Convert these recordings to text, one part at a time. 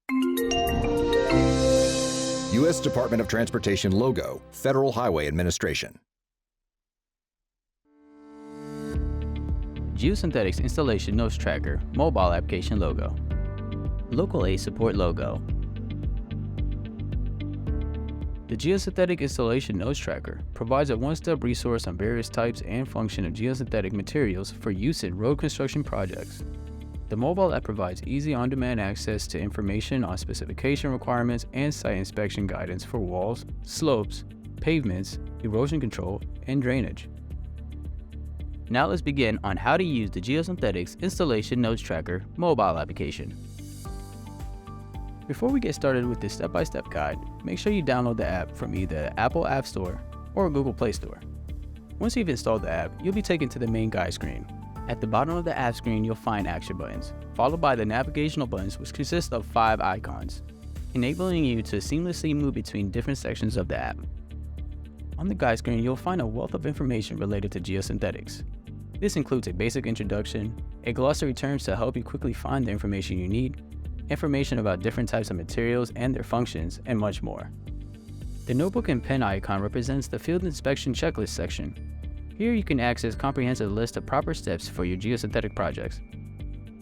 U.S. Department of Transportation logo, Federal Highway Administration. Geosynthetics Installation Notes Tracker Mobile Application logo. Local A Support logo. The Geosynthetic Installation Notes Tracker provides a one-step resource on various types and function of geosynthetic materials for use in road construction projects. The mobile app provides easy on-demand access to information on specification requirements and site inspection guidance for walls, slopes, pavements, erosion control, and drainage. Now let's begin on how to use the Geosynthetics Installation Notes Tracker mobile application. Before we get started with this step-by-step guide, make sure you download the app from either the Apple App Store or Google Play Store. Once you've installed the app, you'll be taken to the main guide screen. At the bottom of the app screen, you'll find action buttons, followed by the navigational buttons, which consist of 5 icons, enabling you to seamlessly move between different sections of the app. On the guide screen, you'll find a wealth of information related to geosynthetics. This includes a basic introduction, a glossary terms to help you quickly find the information you need, information about different types of materials and their functions, and much more. The notebook and pen icon represents the field inspection checklist section. Here you can access a comprehensive list of proper steps for your geosynthetic projects.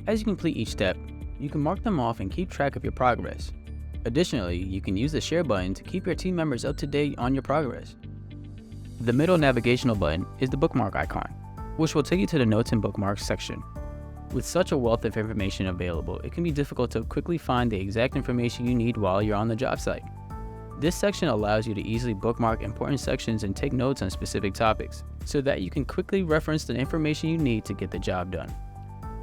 As you complete each step, you can mark them off and keep track of your progress. Additionally, you can use the share button to keep your team members up to date on your progress. The middle navigational button is the bookmark icon, which will take you to the Notes and Bookmarks section. With such a wealth of information available, it can be difficult to quickly find the exact information you need while you're on the job site. This section allows you to easily bookmark important sections and take notes on specific topics, so that you can quickly reference the information you need to get the job done.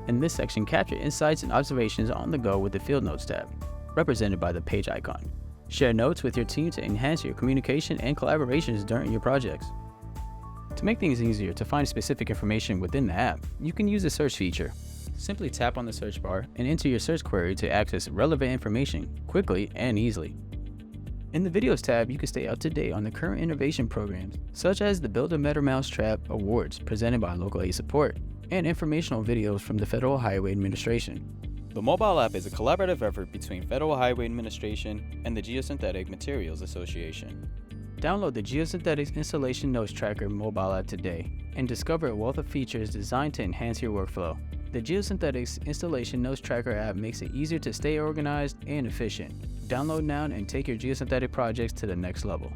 In this section, capture insights and observations on the go with the Field Notes tab, represented by the page icon. Share notes with your team to enhance your communication and collaborations during your projects. To make things easier to find specific information within the app, you can use the search feature. Simply tap on the search bar and enter your search query to access relevant information quickly and easily. In the Videos tab, you can stay up to date on the current innovation programs, such as the Build a Better Mousetrap Awards presented by Local Aid Support, and informational videos from the Federal Highway Administration. The mobile app is a collaborative effort between Federal Highway Administration and the Geosynthetic Materials Association. Download the Geosynthetics Installation Notes Tracker mobile app today and discover a wealth of features designed to enhance your workflow. The Geosynthetics Installation Notes Tracker app makes it easier to stay organized and efficient. Download now and take your geosynthetic projects to the next level.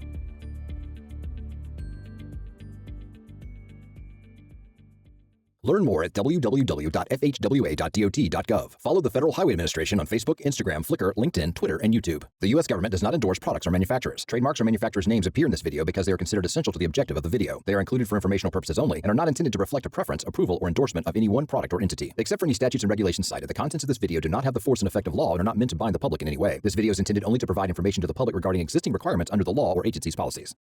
Learn more at www.fhwa.dot.gov. Follow the Federal Highway Administration on Facebook, Instagram, Flickr, LinkedIn, Twitter, and YouTube. The U.S. government does not endorse products or manufacturers. Trademarks or manufacturers' names appear in this video because they are considered essential to the objective of the video. They are included for informational purposes only and are not intended to reflect a preference, approval, or endorsement of any one product or entity. Except for any statutes and regulations cited, the contents of this video do not have the force and effect of law and are not meant to bind the public in any way. This video is intended only to provide information to the public regarding existing requirements under the law or agency's policies.